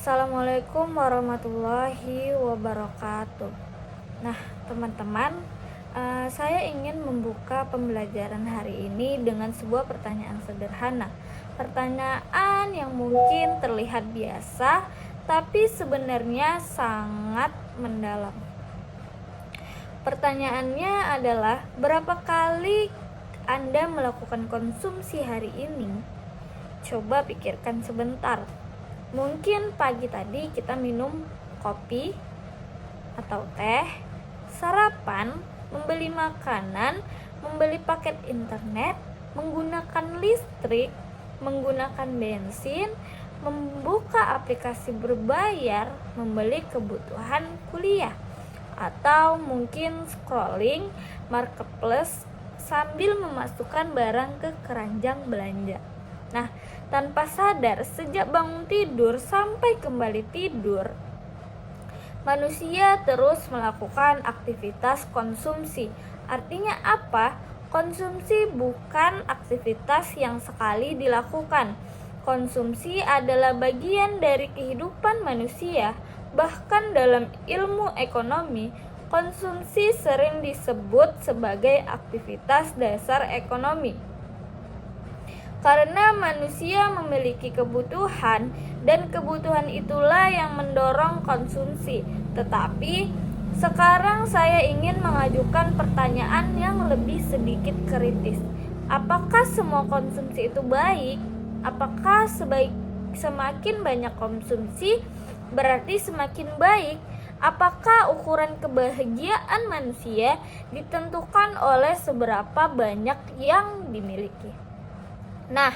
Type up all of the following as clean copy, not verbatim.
Assalamualaikum warahmatullahi wabarakatuh. Nah, teman-teman, saya ingin membuka pembelajaran hari ini dengan sebuah pertanyaan sederhana. Pertanyaan yang mungkin terlihat biasa, tapi sebenarnya sangat mendalam. Pertanyaannya adalah, berapa kali Anda melakukan konsumsi hari ini? Coba pikirkan sebentar. Mungkin pagi tadi kita minum kopi atau teh, sarapan, membeli makanan, membeli paket internet, menggunakan listrik, menggunakan bensin, membuka aplikasi berbayar, membeli kebutuhan kuliah, atau mungkin scrolling marketplace sambil memasukkan barang ke keranjang belanja. Nah, tanpa sadar, sejak bangun tidur sampai kembali tidur, manusia terus melakukan aktivitas konsumsi. Artinya apa? Konsumsi bukan aktivitas yang sekali dilakukan. Konsumsi adalah bagian dari kehidupan manusia. Bahkan dalam ilmu ekonomi, konsumsi sering disebut sebagai aktivitas dasar ekonomi. Karena manusia memiliki kebutuhan, dan kebutuhan itulah yang mendorong konsumsi. Tetapi sekarang saya ingin mengajukan pertanyaan yang lebih sedikit kritis. Apakah semua konsumsi itu baik? Apakah semakin banyak konsumsi berarti semakin baik? Apakah ukuran kebahagiaan manusia ditentukan oleh seberapa banyak yang dimiliki? Nah,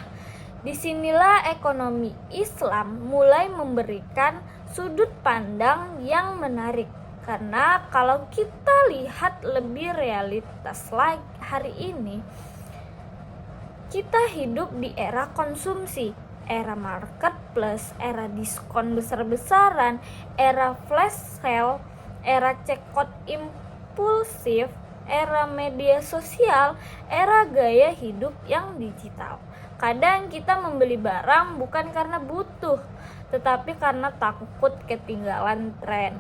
disinilah ekonomi Islam mulai memberikan sudut pandang yang menarik. Karena kalau kita lihat lebih realitas hari ini, kita hidup di era konsumsi, era marketplace, era diskon besar-besaran, era flash sale, era checkout impulsif, era media sosial, era gaya hidup yang digital. Kadang kita membeli barang bukan karena butuh, tetapi karena takut ketinggalan tren,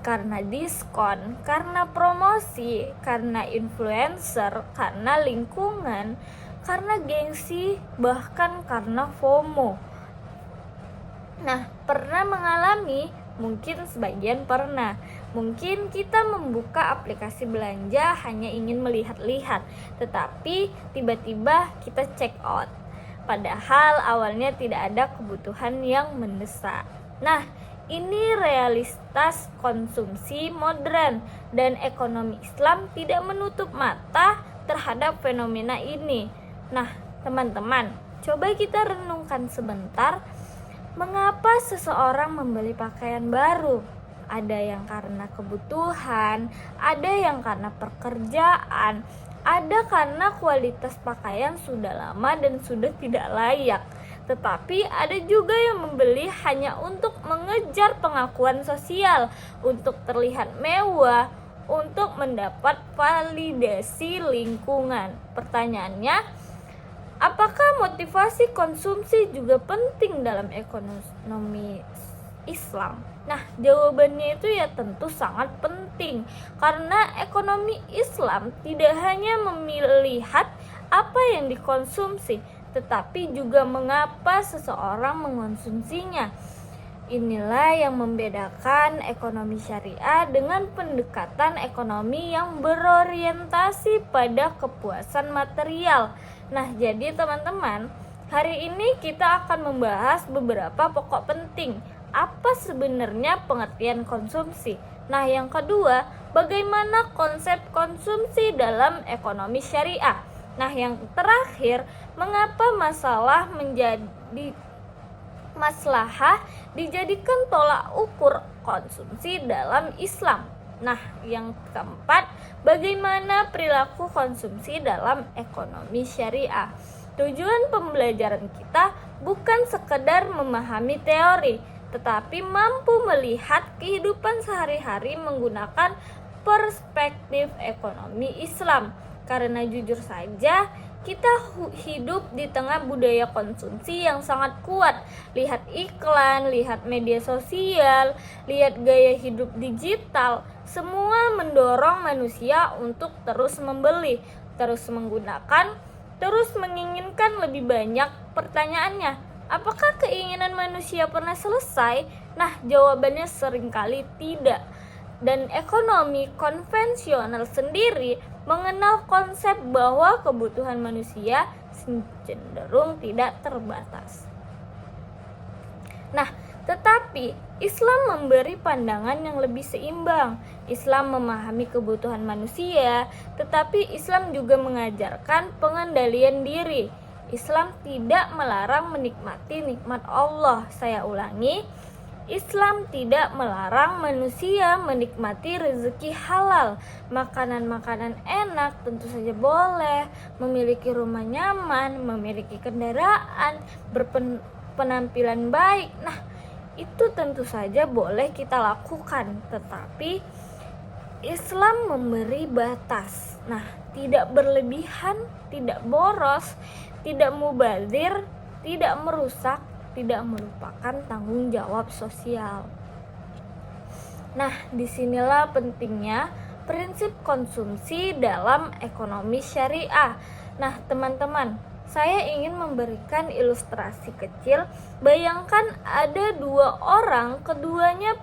karena diskon, karena promosi, karena influencer, karena lingkungan, karena gengsi, bahkan karena FOMO. Nah, pernah mengalami? Mungkin sebagian pernah. Mungkin kita membuka aplikasi belanja hanya ingin melihat-lihat, tetapi tiba-tiba kita check out. Padahal awalnya tidak ada kebutuhan yang mendesak. Nah, ini realitas konsumsi modern, dan ekonomi Islam tidak menutup mata terhadap fenomena ini. Nah, teman-teman, coba kita renungkan sebentar. Mengapa seseorang membeli pakaian baru? Ada yang karena kebutuhan, ada yang karena pekerjaan, ada karena kualitas pakaian sudah lama dan sudah tidak layak. Tetapi ada juga yang membeli hanya untuk mengejar pengakuan sosial, untuk terlihat mewah, untuk mendapat validasi lingkungan. Pertanyaannya, apakah motivasi konsumsi juga penting dalam ekonomi Islam? Nah, jawabannya itu ya tentu sangat penting. Karena ekonomi Islam tidak hanya melihat apa yang dikonsumsi, tetapi juga mengapa seseorang mengonsumsinya. Inilah yang membedakan ekonomi syariah dengan pendekatan ekonomi yang berorientasi pada kepuasan material. Nah, jadi teman-teman, hari ini kita akan membahas beberapa pokok penting. Apa sebenarnya pengertian konsumsi? Nah, yang kedua, bagaimana konsep konsumsi dalam ekonomi syariah? Nah, yang terakhir, mengapa maslahah dijadikan tolak ukur konsumsi dalam Islam? Nah, yang keempat, bagaimana perilaku konsumsi dalam ekonomi syariah? Tujuan pembelajaran kita bukan sekedar memahami teori, tetapi mampu melihat kehidupan sehari-hari menggunakan perspektif ekonomi Islam. Karena jujur saja, Kita hidup di tengah budaya konsumsi yang sangat kuat. Lihat iklan, lihat media sosial, lihat gaya hidup digital. Semua mendorong manusia untuk terus membeli, terus menggunakan, terus menginginkan lebih banyak. Pertanyaannya, apakah keinginan manusia pernah selesai? Nah, jawabannya seringkali tidak. Dan ekonomi konvensional sendiri mengenal konsep bahwa kebutuhan manusia cenderung tidak terbatas. Nah, tetapi Islam memberi pandangan yang lebih seimbang. Islam memahami kebutuhan manusia, tetapi Islam juga mengajarkan pengendalian diri. Islam tidak melarang menikmati nikmat Allah. Saya ulangi, Islam tidak melarang manusia menikmati rezeki halal. Makanan-makanan enak tentu saja boleh, memiliki rumah nyaman, memiliki kendaraan, berpenampilan baik. Nah, itu tentu saja boleh kita lakukan, tetapi Islam memberi batas. Nah, tidak berlebihan, tidak boros, tidak mubazir, tidak merusak, tidak melupakan tanggung jawab sosial. Nah, disinilah pentingnya prinsip konsumsi dalam ekonomi syariah. Nah, teman-teman, saya ingin memberikan ilustrasi kecil. Bayangkan ada dua orang, keduanya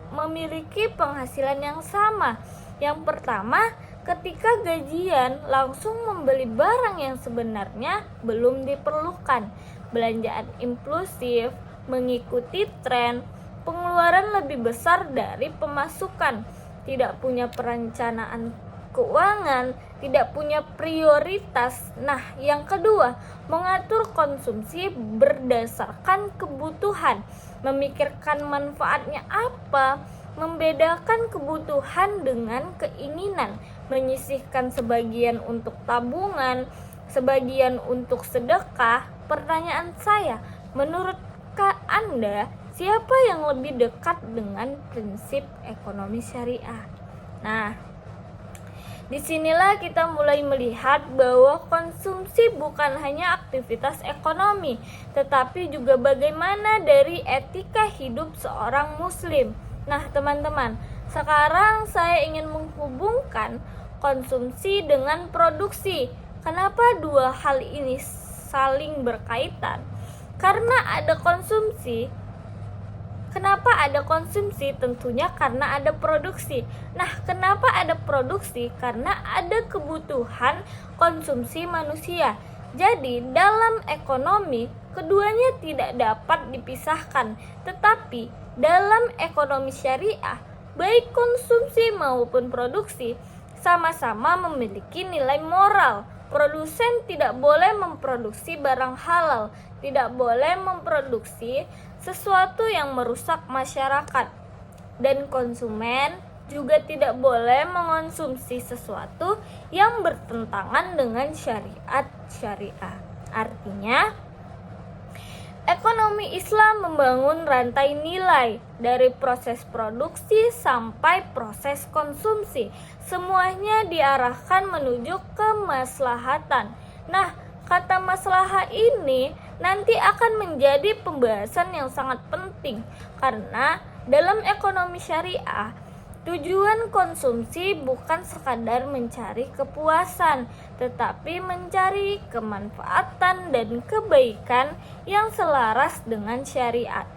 memiliki penghasilan yang sama. Yang pertama, ketika gajian langsung membeli barang yang sebenarnya belum diperlukan. Belanjaan impulsif, mengikuti tren, pengeluaran lebih besar dari pemasukan, tidak punya perencanaan keuangan, tidak punya prioritas. Nah, yang kedua, mengatur konsumsi berdasarkan kebutuhan, memikirkan manfaatnya apa, membedakan kebutuhan dengan keinginan, menyisihkan sebagian untuk tabungan, sebagian untuk sedekah. Pertanyaan saya, menurut Anda, siapa yang lebih dekat dengan prinsip ekonomi syariah? Nah, disinilah kita mulai melihat bahwa konsumsi bukan hanya aktivitas ekonomi, tetapi juga bagaimana dari etika hidup seorang muslim. Nah, teman-teman, sekarang saya ingin menghubungkan konsumsi dengan produksi. Kenapa dua hal ini saling berkaitan? Karena ada konsumsi. Kenapa ada konsumsi? Tentunya karena ada produksi. Nah, kenapa ada produksi? Karena ada kebutuhan konsumsi manusia. Jadi, dalam ekonomi, keduanya tidak dapat dipisahkan. Tetapi, dalam ekonomi syariah, baik konsumsi maupun produksi sama-sama memiliki nilai moral. Produsen tidak boleh memproduksi barang halal, tidak boleh memproduksi sesuatu yang merusak masyarakat, dan konsumen juga tidak boleh mengonsumsi sesuatu yang bertentangan dengan syariat. Artinya, ekonomi Islam membangun rantai nilai dari proses produksi sampai proses konsumsi. Semuanya diarahkan menuju kemaslahatan. Nah, kata maslahah ini nanti akan menjadi pembahasan yang sangat penting, karena dalam ekonomi syariah, tujuan konsumsi bukan sekadar mencari kepuasan, tetapi mencari kemanfaatan dan kebaikan yang selaras dengan syariat.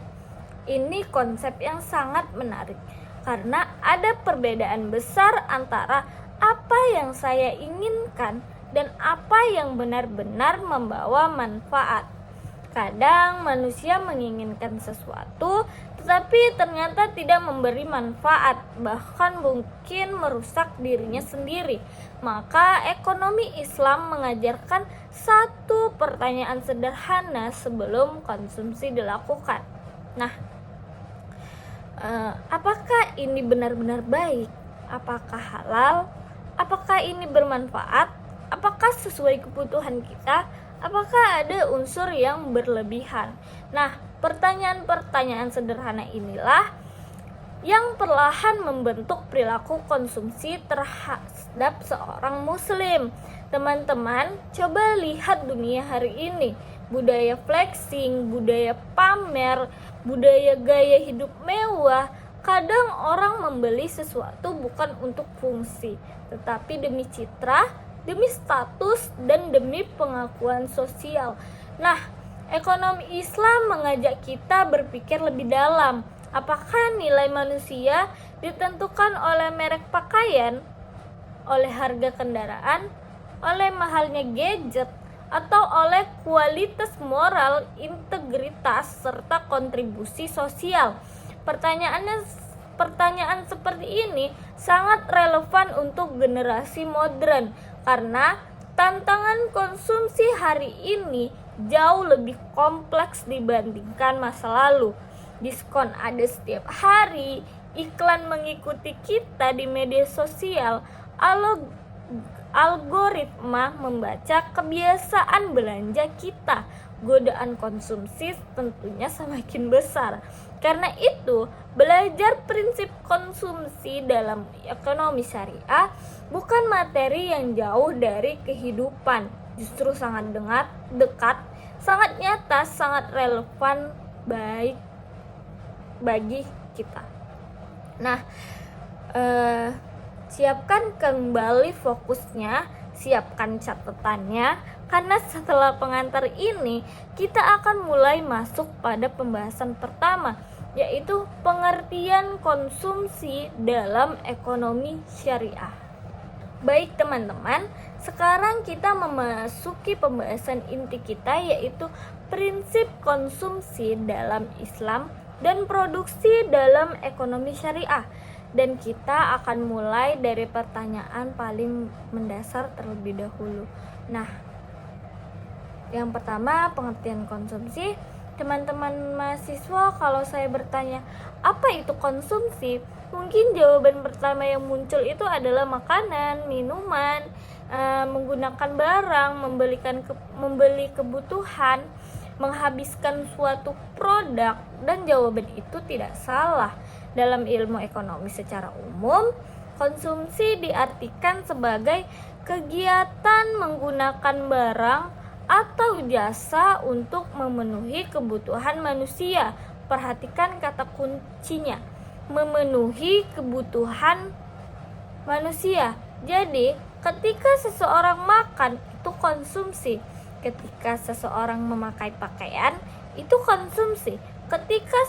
Ini konsep yang sangat menarik, karena ada perbedaan besar antara apa yang saya inginkan dan apa yang benar-benar membawa manfaat. Kadang manusia menginginkan sesuatu, tetapi ternyata tidak memberi manfaat, bahkan mungkin merusak dirinya sendiri. Maka ekonomi Islam mengajarkan satu pertanyaan sederhana sebelum konsumsi dilakukan. Nah, apakah ini benar-benar baik? Apakah halal? Apakah ini bermanfaat? Apakah sesuai kebutuhan kita? Apakah ada unsur yang berlebihan? Nah, pertanyaan-pertanyaan sederhana inilah yang perlahan membentuk perilaku konsumsi terhadap seorang muslim. Teman-teman, coba lihat dunia hari ini. Budaya flexing, budaya pamer, budaya gaya hidup mewah. Kadang orang membeli sesuatu bukan untuk fungsi, tetapi demi citra, demi status, dan demi pengakuan sosial. Nah, ekonomi Islam mengajak kita berpikir lebih dalam. Apakah nilai manusia ditentukan oleh merek pakaian, oleh harga kendaraan, oleh mahalnya gadget, atau oleh kualitas moral, integritas, serta kontribusi sosial? Pertanyaan seperti ini sangat relevan untuk generasi modern karena tantangan konsumsi hari ini jauh lebih kompleks dibandingkan masa lalu. Diskon ada setiap hari, iklan mengikuti kita di media sosial, algoritma membaca kebiasaan belanja kita, godaan konsumsi tentunya semakin besar. Karena itu, belajar prinsip konsumsi dalam ekonomi syariah bukan materi yang jauh dari kehidupan, justru sangat dekat, sangat nyata, sangat relevan bagi kita. Nah, siapkan kembali fokusnya, siapkan catatannya, karena setelah pengantar ini kita akan mulai masuk pada pembahasan pertama, yaitu pengertian konsumsi dalam ekonomi syariah. Baik teman-teman, sekarang kita memasuki pembahasan inti kita, yaitu prinsip konsumsi dalam Islam dan produksi dalam ekonomi syariah. Dan kita akan mulai dari pertanyaan paling mendasar terlebih dahulu. Nah, yang pertama, pengertian konsumsi. Teman-teman mahasiswa, kalau saya bertanya, apa itu konsumsi? Mungkin jawaban pertama yang muncul itu adalah makanan, minuman, menggunakan barang, membeli kebutuhan, menghabiskan suatu produk, dan jawaban itu tidak salah. Dalam ilmu ekonomi secara umum, konsumsi diartikan sebagai kegiatan menggunakan barang atau jasa untuk memenuhi kebutuhan manusia. Perhatikan kata kuncinya, memenuhi kebutuhan manusia. Jadi, ketika seseorang makan, itu konsumsi. Ketika seseorang memakai pakaian, itu konsumsi. Ketika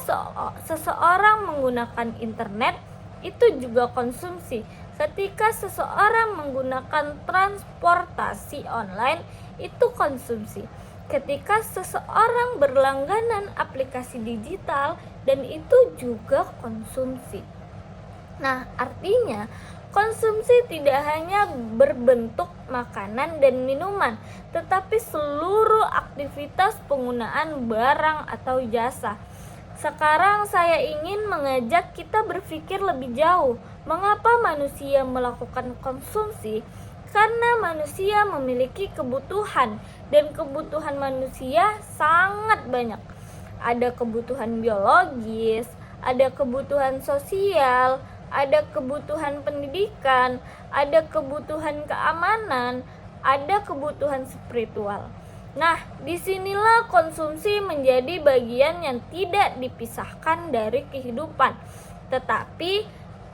seseorang menggunakan internet, itu juga konsumsi. Ketika seseorang menggunakan transportasi online, itu konsumsi. Ketika seseorang berlangganan aplikasi digital, dan itu juga konsumsi. Nah, artinya konsumsi tidak hanya berbentuk makanan dan minuman, tetapi seluruh aktivitas penggunaan barang atau jasa. Sekarang saya ingin mengajak kita berpikir lebih jauh. Mengapa manusia melakukan konsumsi? Karena manusia memiliki kebutuhan, dan kebutuhan manusia sangat banyak. Ada kebutuhan biologis, ada kebutuhan sosial, ada kebutuhan pendidikan, ada kebutuhan keamanan, ada kebutuhan spiritual. Nah, disinilah konsumsi menjadi bagian yang tidak dipisahkan dari kehidupan. Tetapi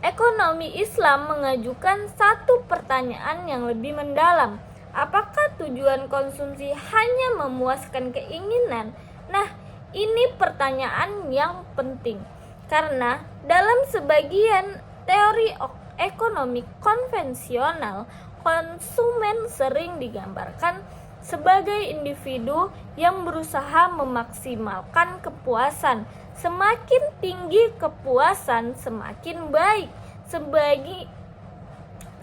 ekonomi Islam mengajukan satu pertanyaan yang lebih mendalam. Apakah tujuan konsumsi hanya memuaskan keinginan? Nah, ini pertanyaan yang penting. Karena dalam sebagian teori ekonomi konvensional, konsumen sering digambarkan sebagai individu yang berusaha memaksimalkan kepuasan. Semakin tinggi kepuasan, semakin baik.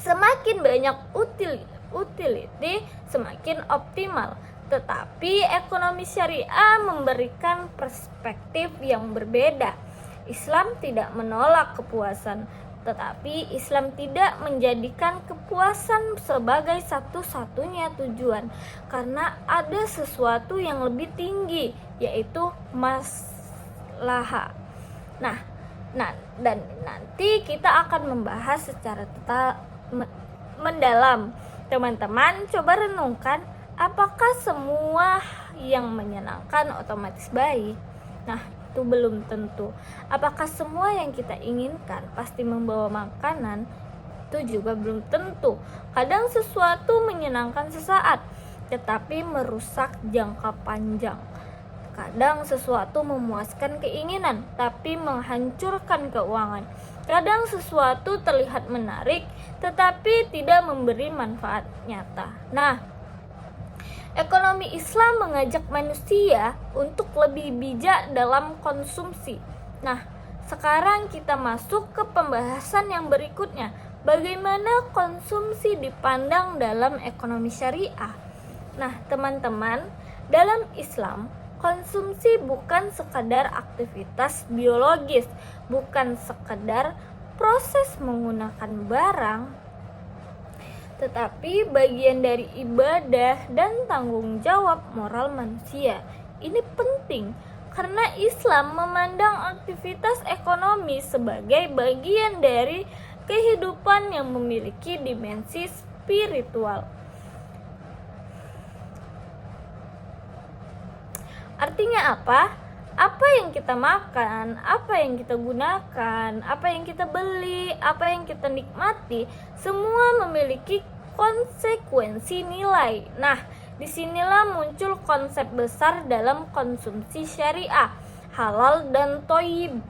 Semakin banyak utility, semakin optimal. Tetapi ekonomi syariah memberikan perspektif yang berbeda. Islam tidak menolak kepuasan, tetapi Islam tidak menjadikan kepuasan sebagai satu-satunya tujuan, karena ada sesuatu yang lebih tinggi, yaitu maslahah. Nah, dan nanti kita akan membahas secara mendalam Teman-teman coba renungkan, apakah semua yang menyenangkan otomatis baik? Nah, itu belum tentu. Apakah semua yang kita inginkan pasti membawa makanan? Itu juga belum tentu. Kadang sesuatu menyenangkan sesaat, tetapi merusak jangka panjang. Kadang sesuatu memuaskan keinginan, tapi menghancurkan keuangan. Kadang sesuatu terlihat menarik, tetapi tidak memberi manfaat nyata. Nah, ekonomi Islam mengajak manusia untuk lebih bijak dalam konsumsi. Nah, sekarang kita masuk ke pembahasan yang berikutnya. Bagaimana konsumsi dipandang dalam ekonomi syariah? Nah, teman-teman, dalam Islam, konsumsi bukan sekadar aktivitas biologis, bukan sekadar proses menggunakan barang, tetapi bagian dari ibadah dan tanggung jawab moral manusia. Ini penting karena Islam memandang aktivitas ekonomi sebagai bagian dari kehidupan yang memiliki dimensi spiritual. Artinya apa? Apa yang kita makan, apa yang kita gunakan, apa yang kita beli, apa yang kita nikmati, semua memiliki konsekuensi nilai. Nah, disinilah muncul konsep besar dalam konsumsi syariah, halal dan thayyib.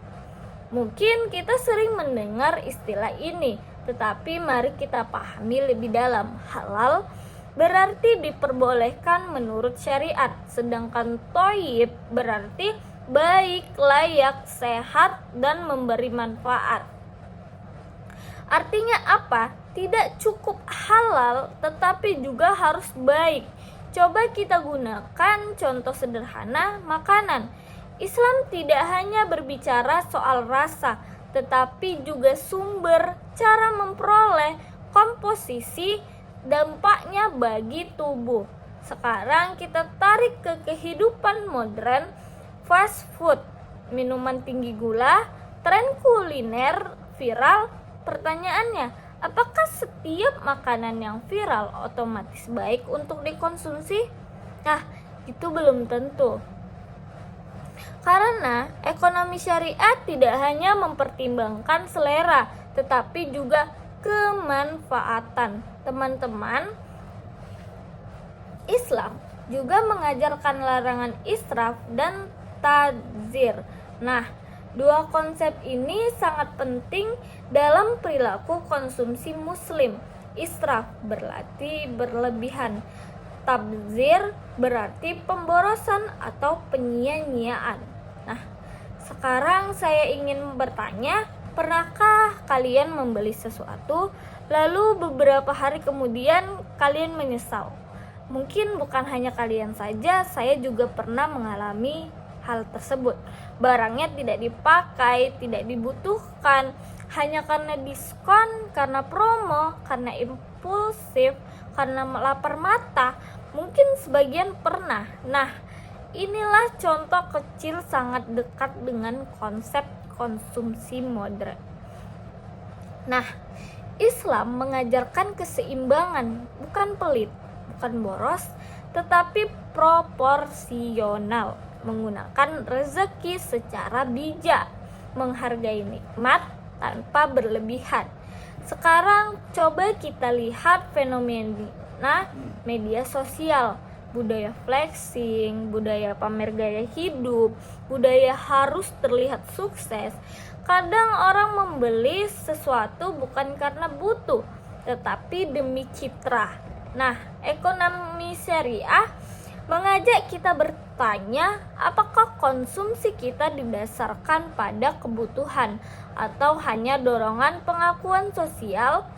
Mungkin kita sering mendengar istilah ini, tetapi mari kita pahami lebih dalam. Halal berarti diperbolehkan menurut syariat, sedangkan thayyib berarti baik, layak, sehat, dan memberi manfaat. Artinya apa? Tidak cukup halal, tetapi juga harus baik. Coba kita gunakan contoh sederhana makanan. Islam tidak hanya berbicara soal rasa, tetapi juga sumber, cara memperoleh, komposisi, dampaknya bagi tubuh. Sekarang kita tarik ke kehidupan modern, fast food, minuman tinggi gula, tren kuliner viral. Pertanyaannya, apakah setiap makanan yang viral otomatis baik untuk dikonsumsi? Nah, itu belum tentu. Karena ekonomi syariat tidak hanya mempertimbangkan selera, tetapi juga kemanfaatan. Teman-teman, Islam juga mengajarkan larangan israf dan tadzir. Nah, dua konsep ini sangat penting dalam perilaku konsumsi muslim. Israf berarti berlebihan, tabzir berarti pemborosan atau penyia-nyiaan. Nah, sekarang saya ingin bertanya, pernahkah kalian membeli sesuatu, lalu beberapa hari kemudian kalian menyesal? Mungkin bukan hanya kalian saja, saya juga pernah mengalami hal tersebut. Barangnya tidak dipakai, tidak dibutuhkan, hanya karena diskon, karena promo, karena impulsif, karena lapar mata. Mungkin sebagian pernah. Nah, inilah contoh kecil sangat dekat dengan konsep konsumsi modern. Nah, Islam mengajarkan keseimbangan, bukan pelit, bukan boros, tetapi proporsional, menggunakan rezeki secara bijak, menghargai nikmat tanpa berlebihan. Sekarang coba kita lihat fenomena media sosial, budaya flexing, budaya pamer gaya hidup, budaya harus terlihat sukses. Kadang orang membeli sesuatu bukan karena butuh, tetapi demi citra. Nah, ekonomi syariah mengajak kita bertanya, apakah konsumsi kita didasarkan pada kebutuhan atau hanya dorongan pengakuan sosial?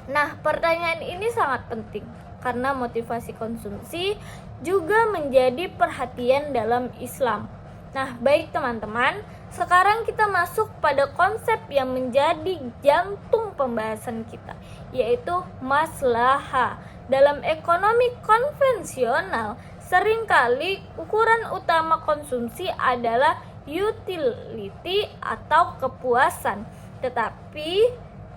Nah, pertanyaan ini sangat penting karena motivasi konsumsi juga menjadi perhatian dalam Islam. Nah, baik teman-teman, sekarang kita masuk pada konsep yang menjadi jantung pembahasan kita, yaitu maslahah. Dalam ekonomi konvensional, seringkali ukuran utama konsumsi adalah utility atau kepuasan. Tetapi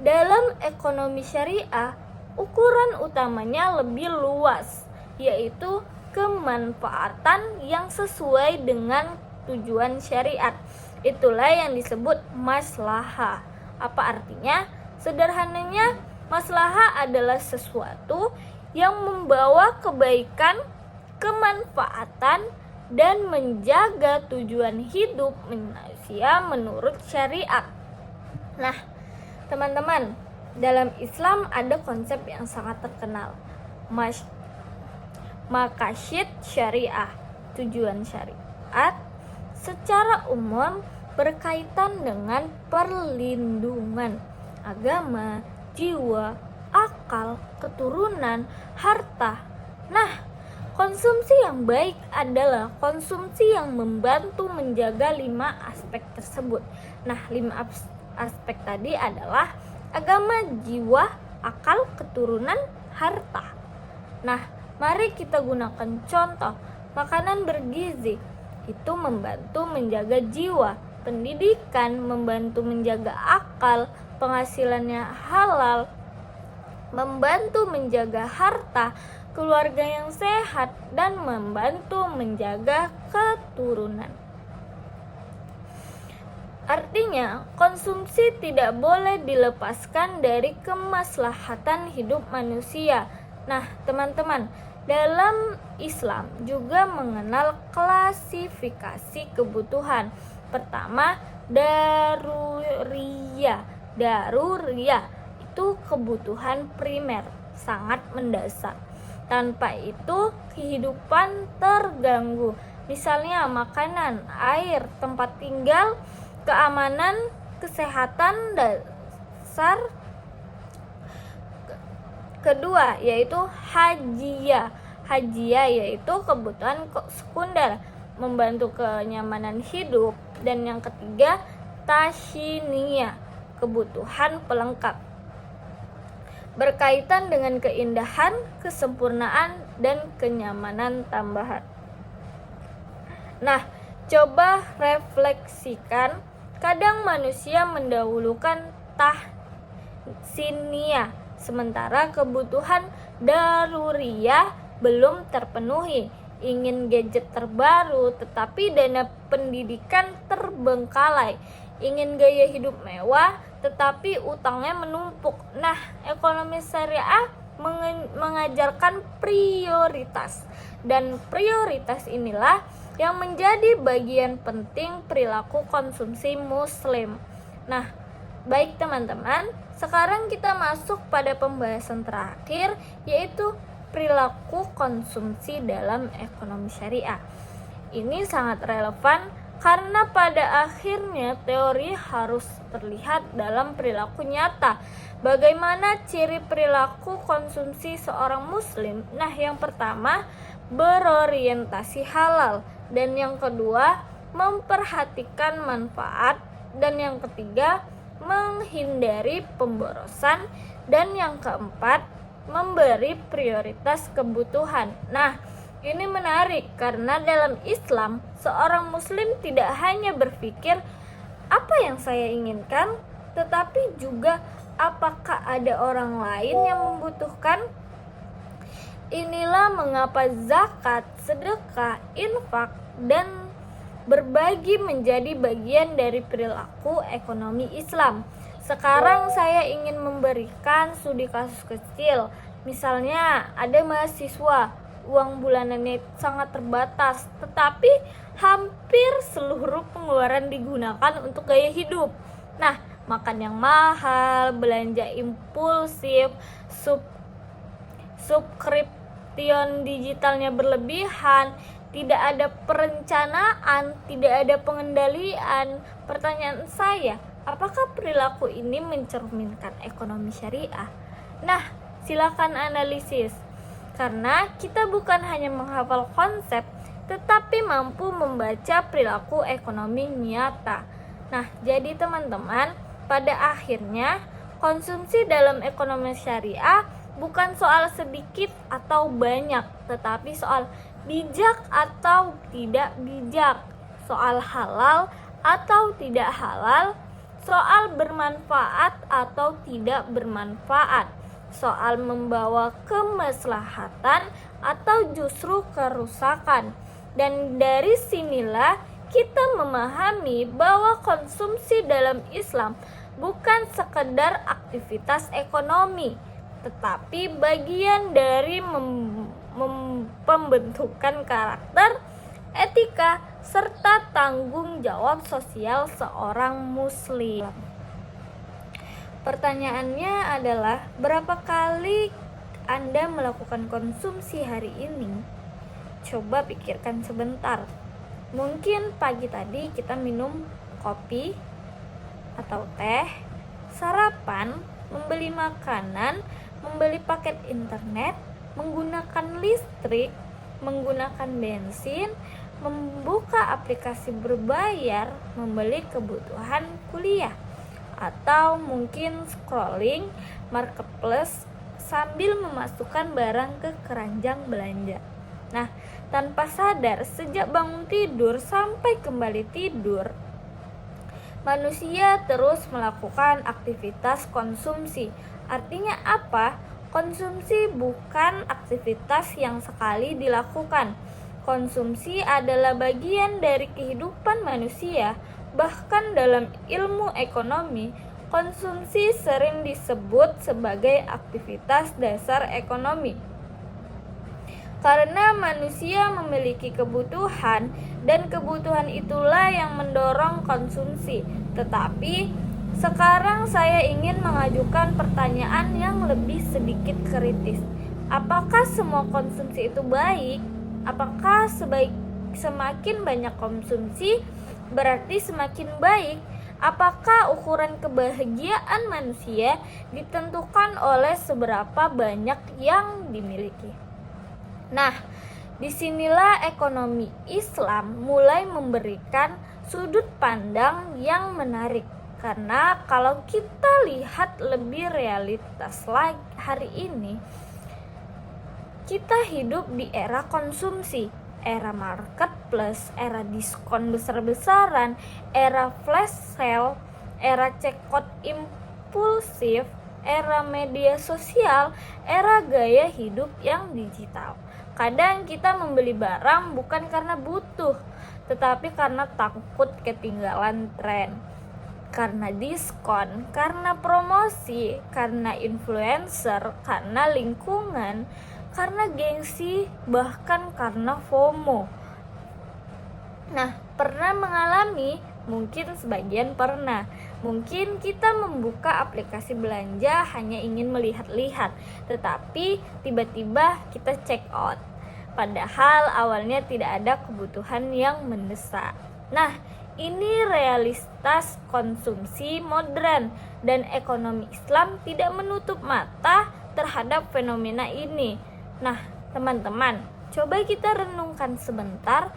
dalam ekonomi syariah, ukuran utamanya lebih luas, yaitu kemanfaatan yang sesuai dengan tujuan syariat. Itulah yang disebut maslahah. Apa artinya? Sederhananya, maslahah adalah sesuatu yang membawa kebaikan, kemanfaatan, dan menjaga tujuan hidup manusia menurut syariat. Nah, teman-teman, dalam Islam ada konsep yang sangat terkenal, maqasid syariah. Tujuan syariat secara umum berkaitan dengan perlindungan agama, jiwa, akal, keturunan, harta. Nah, konsumsi yang baik adalah konsumsi yang membantu menjaga 5 aspek tersebut. Nah, 5 aspek tadi adalah agama, jiwa, akal, keturunan, harta. Nah, mari kita gunakan contoh. Makanan bergizi itu membantu menjaga jiwa, pendidikan membantu menjaga akal, penghasilannya halal membantu menjaga harta, keluarga yang sehat, dan membantu menjaga keturunan. Artinya, konsumsi tidak boleh dilepaskan dari kemaslahatan hidup manusia. Nah, teman-teman, dalam Islam juga mengenal klasifikasi kebutuhan. Pertama, daruriyah. Daruriyah itu kebutuhan primer, sangat mendasar. Tanpa itu, kehidupan terganggu. Misalnya makanan, air, tempat tinggal, keamanan, kesehatan dasar. Kedua yaitu hajiyah. Hajiyah yaitu kebutuhan sekunder, membantu kenyamanan hidup. Dan yang ketiga tashiniyah, kebutuhan pelengkap, berkaitan dengan keindahan, kesempurnaan, dan kenyamanan tambahan. Nah, coba refleksikan, kadang manusia mendahulukan tahsiniyah, sementara kebutuhan daruriyah belum terpenuhi. Ingin gadget terbaru, tetapi dana pendidikan terbengkalai. Ingin gaya hidup mewah, tetapi utangnya menumpuk. Nah, ekonomi syariah mengajarkan prioritas, dan prioritas inilah yang menjadi bagian penting perilaku konsumsi muslim. Nah, baik teman-teman, sekarang kita masuk pada pembahasan terakhir, yaitu perilaku konsumsi dalam ekonomi syariah. Ini sangat relevan karena pada akhirnya teori harus terlihat dalam perilaku nyata. Bagaimana ciri perilaku konsumsi seorang muslim? Nah, yang pertama, berorientasi halal, dan yang kedua, memperhatikan manfaat, dan yang ketiga, menghindari pemborosan, dan yang keempat, memberi prioritas kebutuhan. Nah, ini menarik karena dalam Islam, seorang muslim tidak hanya berpikir apa yang saya inginkan, tetapi juga apakah ada orang lain yang membutuhkan. Inilah mengapa zakat, sedekah, infak, dan berbagi menjadi bagian dari perilaku ekonomi Islam. Sekarang saya ingin memberikan studi kasus kecil. Misalnya ada mahasiswa, uang bulanannya sangat terbatas, tetapi hampir seluruh pengeluaran digunakan untuk gaya hidup. Nah, makan yang mahal, belanja impulsif, subscription digitalnya berlebihan, tidak ada perencanaan, tidak ada pengendalian. Pertanyaan saya, apakah perilaku ini mencerminkan ekonomi syariah? Nah, silakan analisis. Karena kita bukan hanya menghafal konsep, tetapi mampu membaca perilaku ekonomi nyata. Nah, jadi teman-teman, pada akhirnya konsumsi dalam ekonomi syariah bukan soal sedikit atau banyak, tetapi soal bijak atau tidak bijak, soal halal atau tidak halal, soal bermanfaat atau tidak bermanfaat, soal membawa kemaslahatan atau justru kerusakan. Dan dari sinilah kita memahami bahwa konsumsi dalam Islam bukan sekedar aktivitas ekonomi, tetapi bagian dari pembentukan karakter, etika, serta tanggung jawab sosial seorang muslim. Pertanyaannya adalah, berapa kali Anda melakukan konsumsi hari ini? Coba pikirkan sebentar. Mungkin pagi tadi kita minum kopi atau teh, sarapan, membeli makanan, membeli paket internet, menggunakan listrik, menggunakan bensin, membuka aplikasi berbayar, membeli kebutuhan kuliah, atau mungkin scrolling marketplace sambil memasukkan barang ke keranjang belanja. Nah, tanpa sadar sejak bangun tidur sampai kembali tidur, manusia terus melakukan aktivitas konsumsi. Artinya apa? Konsumsi bukan aktivitas yang sekali dilakukan. Konsumsi adalah bagian dari kehidupan manusia. Bahkan dalam ilmu ekonomi, konsumsi sering disebut sebagai aktivitas dasar ekonomi. Karena manusia memiliki kebutuhan, dan kebutuhan itulah yang mendorong konsumsi. Tetapi sekarang saya ingin mengajukan pertanyaan yang lebih sedikit kritis. Apakah semua konsumsi itu baik? Apakah semakin banyak konsumsi berarti semakin baik? Apakah ukuran kebahagiaan manusia ditentukan oleh seberapa banyak yang dimiliki? Nah, disinilah ekonomi Islam mulai memberikan sudut pandang yang menarik. Karena kalau kita lihat lebih realitas hari ini, kita hidup di era konsumsi, era marketplace, era diskon besar-besaran, era flash sale, era cekot impulsif, era media sosial, era gaya hidup yang digital. Kadang kita membeli barang bukan karena butuh, tetapi karena takut ketinggalan tren, karena diskon, karena promosi, karena influencer, karena lingkungan, karena gengsi, bahkan karena FOMO. Nah, pernah mengalami? Mungkin sebagian pernah. Mungkin kita membuka aplikasi belanja hanya ingin melihat-lihat, tetapi tiba-tiba kita check out. Padahal awalnya tidak ada kebutuhan yang mendesak. Nah, ini realitas konsumsi modern, dan ekonomi Islam tidak menutup mata terhadap fenomena ini. Nah, teman-teman, coba kita renungkan sebentar.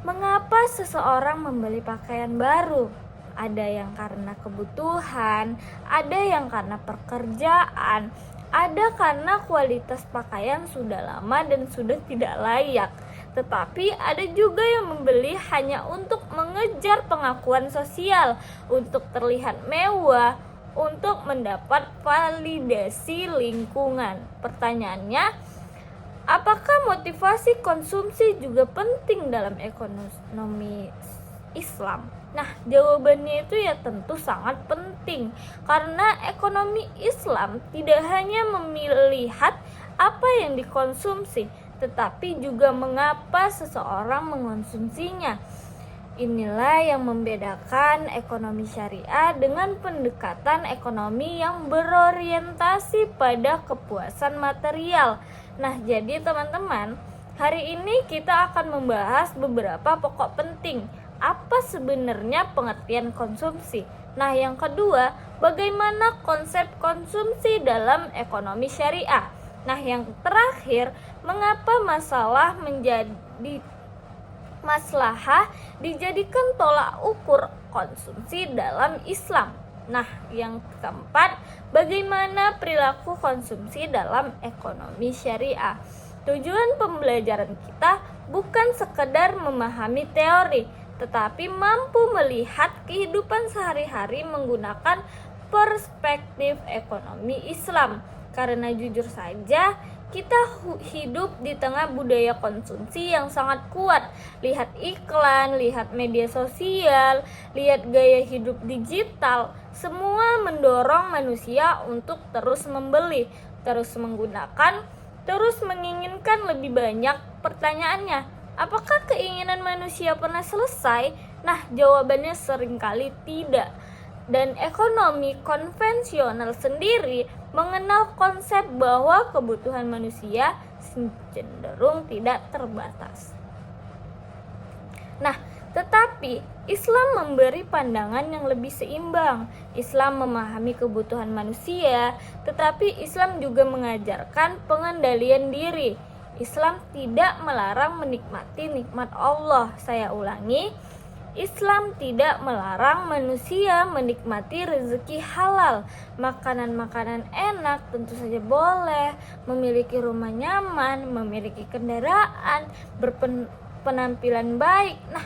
Mengapa seseorang membeli pakaian baru? Ada yang karena kebutuhan, ada yang karena pekerjaan, ada karena kualitas pakaian sudah lama dan sudah tidak layak. Tetapi ada juga yang membeli hanya untuk mengejar pengakuan sosial, untuk terlihat mewah, untuk mendapat validasi lingkungan. Pertanyaannya, apakah motivasi konsumsi juga penting dalam ekonomi Islam? Nah, jawabannya itu ya tentu sangat penting. Karena ekonomi Islam tidak hanya melihat apa yang dikonsumsi, tetapi juga mengapa seseorang mengonsumsinya. Inilah yang membedakan ekonomi syariah dengan pendekatan ekonomi yang berorientasi pada kepuasan material. Nah, jadi teman-teman, hari ini kita akan membahas beberapa pokok penting. Apa sebenarnya pengertian konsumsi? Nah, yang kedua, bagaimana konsep konsumsi dalam ekonomi syariah? Nah, yang terakhir, mengapa maslahah dijadikan tolak ukur konsumsi dalam Islam? Nah, yang keempat, bagaimana perilaku konsumsi dalam ekonomi syariah? Tujuan pembelajaran kita bukan sekedar memahami teori, tetapi mampu melihat kehidupan sehari-hari menggunakan perspektif ekonomi Islam. Karena jujur saja, kita hidup di tengah budaya konsumsi yang sangat kuat. Lihat iklan, lihat media sosial, lihat gaya hidup digital. Semua mendorong manusia untuk terus membeli, terus menggunakan, terus menginginkan lebih banyak. Pertanyaannya, apakah keinginan manusia pernah selesai? Nah, jawabannya seringkali tidak. Dan ekonomi konvensional sendiri mengenal konsep bahwa kebutuhan manusia cenderung tidak terbatas. Nah, tetapi Islam memberi pandangan yang lebih seimbang. Islam memahami kebutuhan manusia, tetapi Islam juga mengajarkan pengendalian diri. Islam tidak melarang menikmati nikmat Allah. Saya ulangi, Islam tidak melarang manusia menikmati rezeki halal. Makanan-makanan enak tentu saja boleh, memiliki rumah nyaman, memiliki kendaraan, berpenampilan baik. Nah,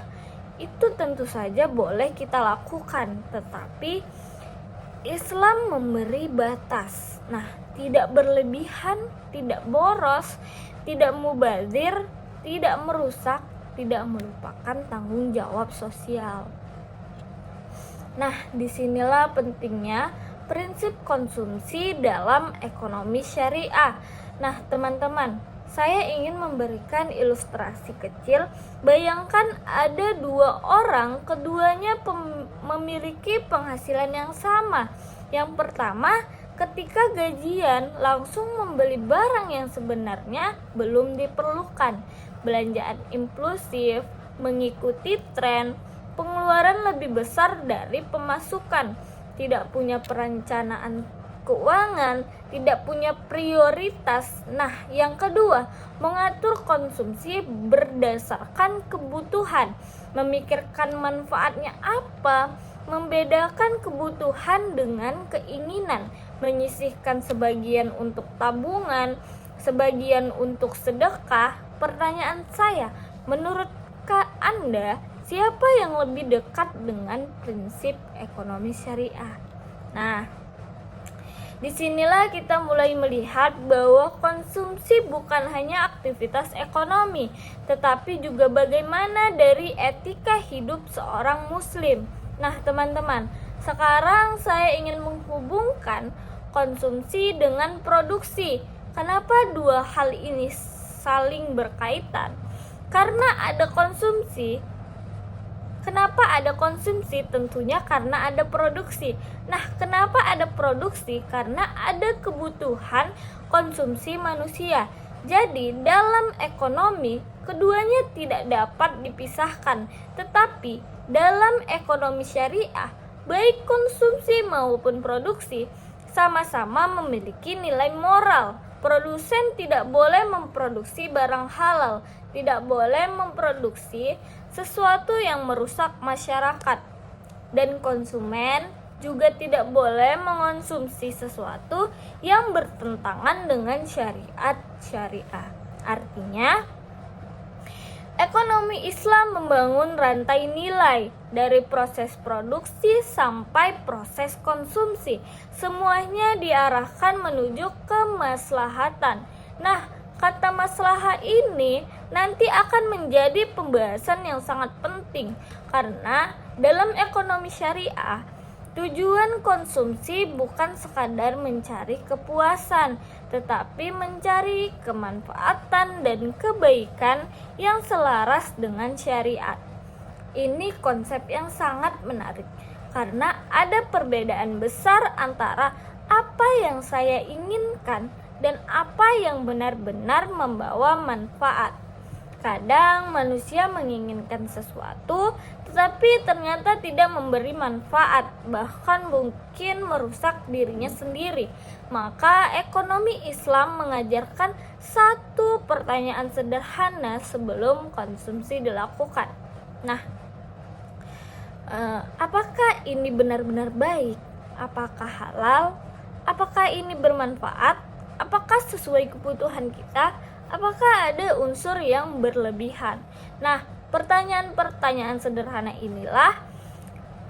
itu tentu saja boleh kita lakukan, tetapi Islam memberi batas. Nah, tidak berlebihan, tidak boros, tidak mubazir, tidak merusak, tidak melupakan tanggung jawab sosial. Nah, disinilah pentingnya prinsip konsumsi dalam ekonomi syariah. Nah, teman-teman, saya ingin memberikan ilustrasi kecil. Bayangkan ada dua orang, keduanya memiliki penghasilan yang sama. Yang pertama, ketika gajian langsung membeli barang yang sebenarnya belum diperlukan. Belanjaan impulsif, mengikuti tren, pengeluaran lebih besar dari pemasukan, tidak punya perencanaan keuangan, tidak punya prioritas. Nah, yang kedua, mengatur konsumsi berdasarkan kebutuhan, memikirkan manfaatnya apa, membedakan kebutuhan dengan keinginan, menyisihkan sebagian untuk tabungan, sebagian untuk sedekah. Pertanyaan saya, menurut Anda, siapa yang lebih dekat dengan prinsip ekonomi syariah? Nah, disinilah kita mulai melihat bahwa konsumsi bukan hanya aktivitas ekonomi, tetapi juga bagaimana dari etika hidup seorang muslim. Nah, teman-teman, sekarang saya ingin menghubungkan konsumsi dengan produksi. Kenapa dua hal ini saling berkaitan? Karena ada konsumsi. Kenapa ada konsumsi? Tentunya karena ada produksi. Nah, kenapa ada produksi? Karena ada kebutuhan konsumsi manusia. Jadi, dalam ekonomi, keduanya tidak dapat dipisahkan. Tetapi, dalam ekonomi syariah, baik konsumsi maupun produksi sama-sama memiliki nilai moral. Produsen tidak boleh memproduksi barang halal, tidak boleh memproduksi sesuatu yang merusak masyarakat, dan konsumen juga tidak boleh mengonsumsi sesuatu yang bertentangan dengan syariat. Artinya, ekonomi Islam membangun rantai nilai dari proses produksi sampai proses konsumsi. Semuanya diarahkan menuju kemaslahatan. Nah, kata maslahah ini nanti akan menjadi pembahasan yang sangat penting, karena dalam ekonomi syariah, tujuan konsumsi bukan sekadar mencari kepuasan, tetapi mencari kemanfaatan dan kebaikan yang selaras dengan syariat. Ini konsep yang sangat menarik, karena ada perbedaan besar antara apa yang saya inginkan dan apa yang benar-benar membawa manfaat. Kadang manusia menginginkan sesuatu, tetapi ternyata tidak memberi manfaat, bahkan mungkin merusak dirinya sendiri. Maka ekonomi Islam mengajarkan satu pertanyaan sederhana sebelum konsumsi dilakukan. Nah, apakah ini benar-benar baik? Apakah halal? Apakah ini bermanfaat? Apakah sesuai kebutuhan kita? Apakah ada unsur yang berlebihan? Nah, pertanyaan-pertanyaan sederhana inilah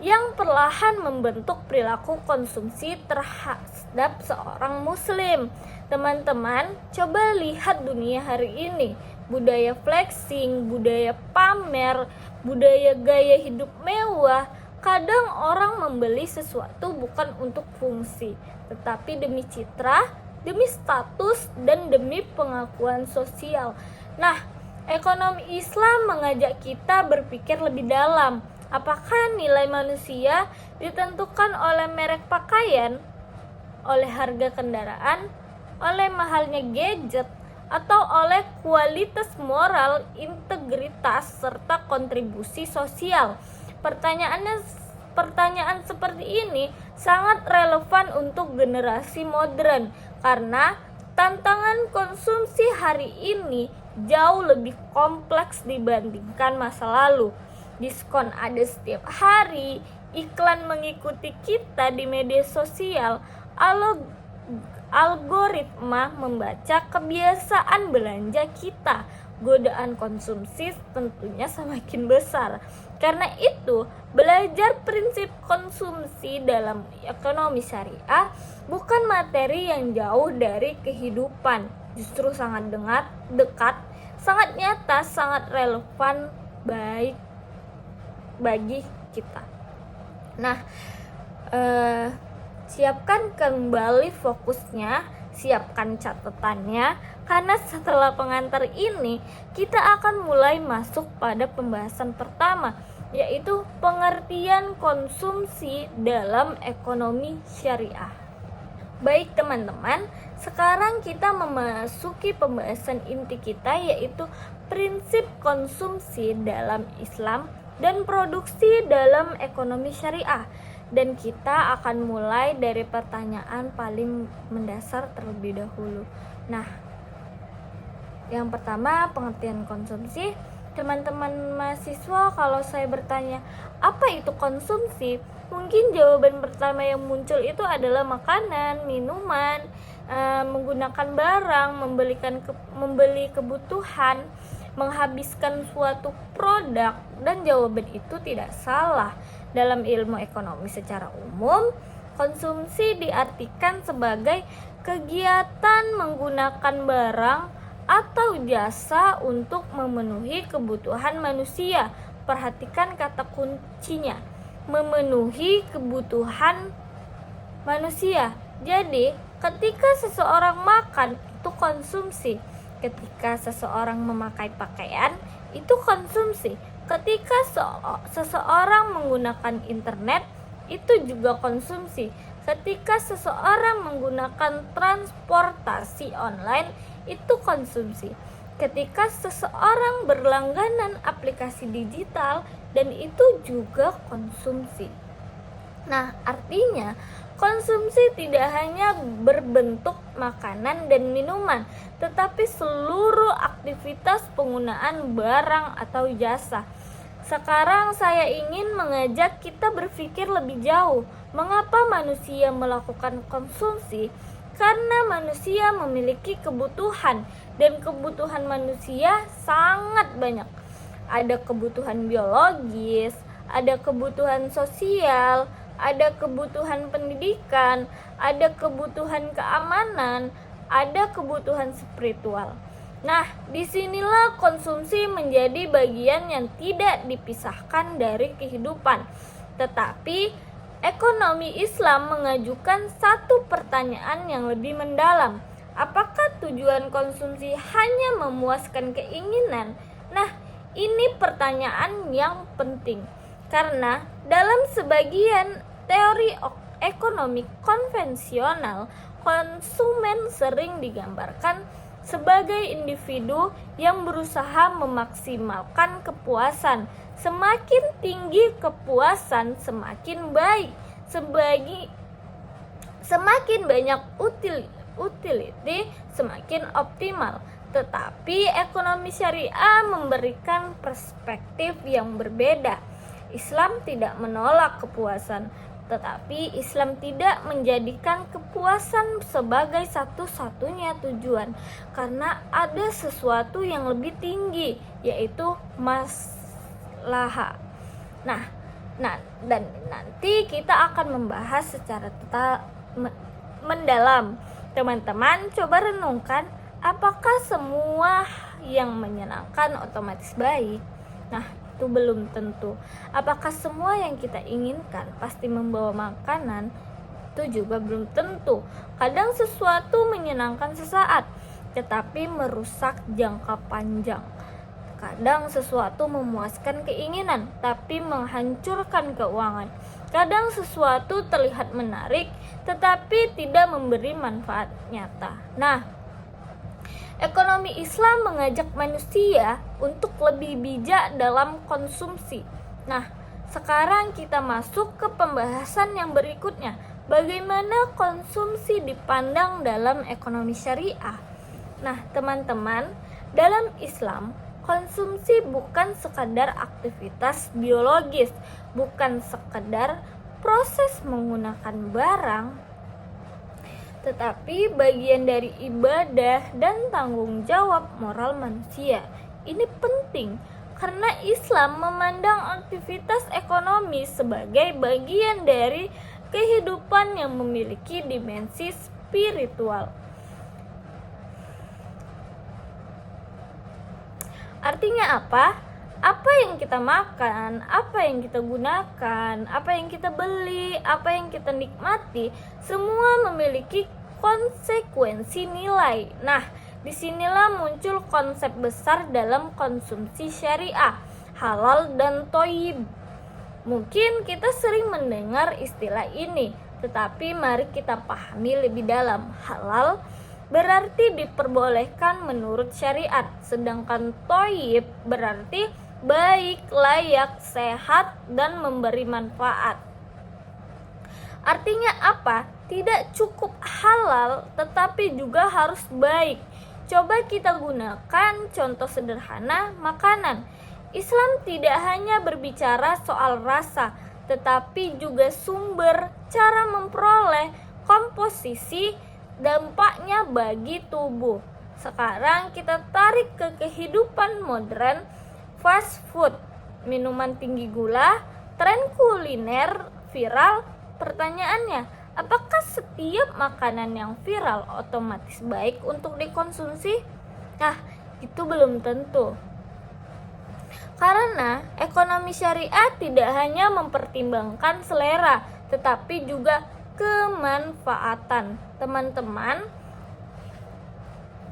yang perlahan membentuk perilaku konsumsi terhadap seorang muslim. Teman-teman, coba lihat dunia hari ini. Budaya flexing, budaya pamer, budaya gaya hidup mewah. Kadang orang membeli sesuatu bukan untuk fungsi, tetapi demi citra, demi status, dan demi pengakuan sosial. Nah, ekonomi Islam mengajak kita berpikir lebih dalam. Apakah nilai manusia ditentukan oleh merek pakaian, oleh harga kendaraan, oleh mahalnya gadget, atau oleh kualitas moral, integritas, serta kontribusi sosial? Pertanyaan seperti ini sangat relevan untuk generasi modern karena tantangan konsumsi hari ini jauh lebih kompleks dibandingkan masa lalu. Diskon ada setiap hari, iklan mengikuti kita di media sosial, algoritma membaca kebiasaan belanja kita, godaan konsumsi tentunya semakin besar. Karena itu, belajar prinsip konsumsi dalam ekonomi syariah bukan materi yang jauh dari kehidupan, justru sangat dekat, sangat nyata, sangat relevan bagi kita. Nah, siapkan kembali fokusnya, siapkan catatannya, karena setelah pengantar ini kita akan mulai masuk pada pembahasan pertama, yaitu pengertian konsumsi dalam ekonomi syariah. Baik teman-teman, sekarang kita memasuki pembahasan inti kita, yaitu prinsip konsumsi dalam Islam dan produksi dalam ekonomi syariah. Dan kita akan mulai dari pertanyaan paling mendasar terlebih dahulu. Nah, yang pertama, pengertian konsumsi. Teman-teman mahasiswa, kalau saya bertanya apa itu konsumsi, mungkin jawaban pertama yang muncul itu adalah makanan, minuman, menggunakan barang, membeli kebutuhan, menghabiskan suatu produk. Dan jawaban itu tidak salah. Dalam ilmu ekonomi secara umum, konsumsi diartikan sebagai kegiatan menggunakan barang atau jasa untuk memenuhi kebutuhan manusia. Perhatikan kata kuncinya, memenuhi kebutuhan manusia. Jadi, ketika seseorang makan, itu konsumsi. Ketika seseorang memakai pakaian, itu konsumsi. Ketika seseorang menggunakan internet, itu juga konsumsi. Ketika seseorang menggunakan transportasi online, itu konsumsi. Ketika seseorang berlangganan aplikasi digital, dan itu juga konsumsi. Nah, artinya konsumsi tidak hanya berbentuk makanan dan minuman, tetapi seluruh aktivitas penggunaan barang atau jasa. Sekarang saya ingin mengajak kita berpikir lebih jauh. Mengapa manusia melakukan konsumsi? Karena manusia memiliki kebutuhan, dan kebutuhan manusia sangat banyak. Ada kebutuhan biologis, ada kebutuhan sosial, ada kebutuhan pendidikan, ada kebutuhan keamanan, ada kebutuhan spiritual. Nah, disinilah konsumsi menjadi bagian yang tidak dipisahkan dari kehidupan. Tetapi, ekonomi Islam mengajukan satu pertanyaan yang lebih mendalam. Apakah tujuan konsumsi hanya memuaskan keinginan? Nah, ini pertanyaan yang penting. Karena dalam sebagian teori ekonomi konvensional, konsumen sering digambarkan sebagai individu yang berusaha memaksimalkan kepuasan. Semakin tinggi kepuasan, semakin baik. Semakin banyak utility, semakin optimal. Tetapi ekonomi syariah memberikan perspektif yang berbeda. Islam tidak menolak kepuasan, tetapi Islam tidak menjadikan kepuasan sebagai satu-satunya tujuan, karena ada sesuatu yang lebih tinggi, yaitu maslahah. Nah, Nah, dan nanti kita akan membahas secara mendalam. Teman-teman coba renungkan, apakah semua yang menyenangkan otomatis baik? Nah, itu belum tentu. Apakah semua yang kita inginkan pasti membawa makanan? Itu juga belum tentu. Kadang sesuatu menyenangkan sesaat, tetapi merusak jangka panjang. Kadang sesuatu memuaskan keinginan, tapi menghancurkan keuangan. Kadang sesuatu terlihat menarik, tetapi tidak memberi manfaat nyata. Nah, ekonomi Islam mengajak manusia untuk lebih bijak dalam konsumsi. Nah, sekarang kita masuk ke pembahasan yang berikutnya. Bagaimana konsumsi dipandang dalam ekonomi syariah? Nah, teman-teman, dalam Islam, konsumsi bukan sekadar aktivitas biologis, bukan sekadar proses menggunakan barang, tetapi bagian dari ibadah dan tanggung jawab moral manusia. Ini penting karena Islam memandang aktivitas ekonomi sebagai bagian dari kehidupan yang memiliki dimensi spiritual. Artinya apa? Apa yang kita makan, apa yang kita gunakan, apa yang kita beli, apa yang kita nikmati, semua memiliki konsekuensi nilai. Nah, disinilah muncul konsep besar dalam konsumsi syariah, halal dan thayyib. Mungkin kita sering mendengar istilah ini, tetapi mari kita pahami lebih dalam. Halal berarti diperbolehkan menurut syariat, sedangkan thayyib berarti baik, layak, sehat, dan memberi manfaat. Artinya apa? Tidak cukup halal, tetapi juga harus baik. Coba kita gunakan contoh sederhana makanan. Islam tidak hanya berbicara soal rasa, tetapi juga sumber, cara memperoleh, komposisi, dampaknya bagi tubuh. Sekarang kita tarik ke kehidupan modern, fast food, minuman tinggi gula, tren kuliner viral. Pertanyaannya, apakah setiap makanan yang viral otomatis baik untuk dikonsumsi? Nah, itu belum tentu. Karena ekonomi syariah tidak hanya mempertimbangkan selera, tetapi juga kemanfaatan. Teman-teman,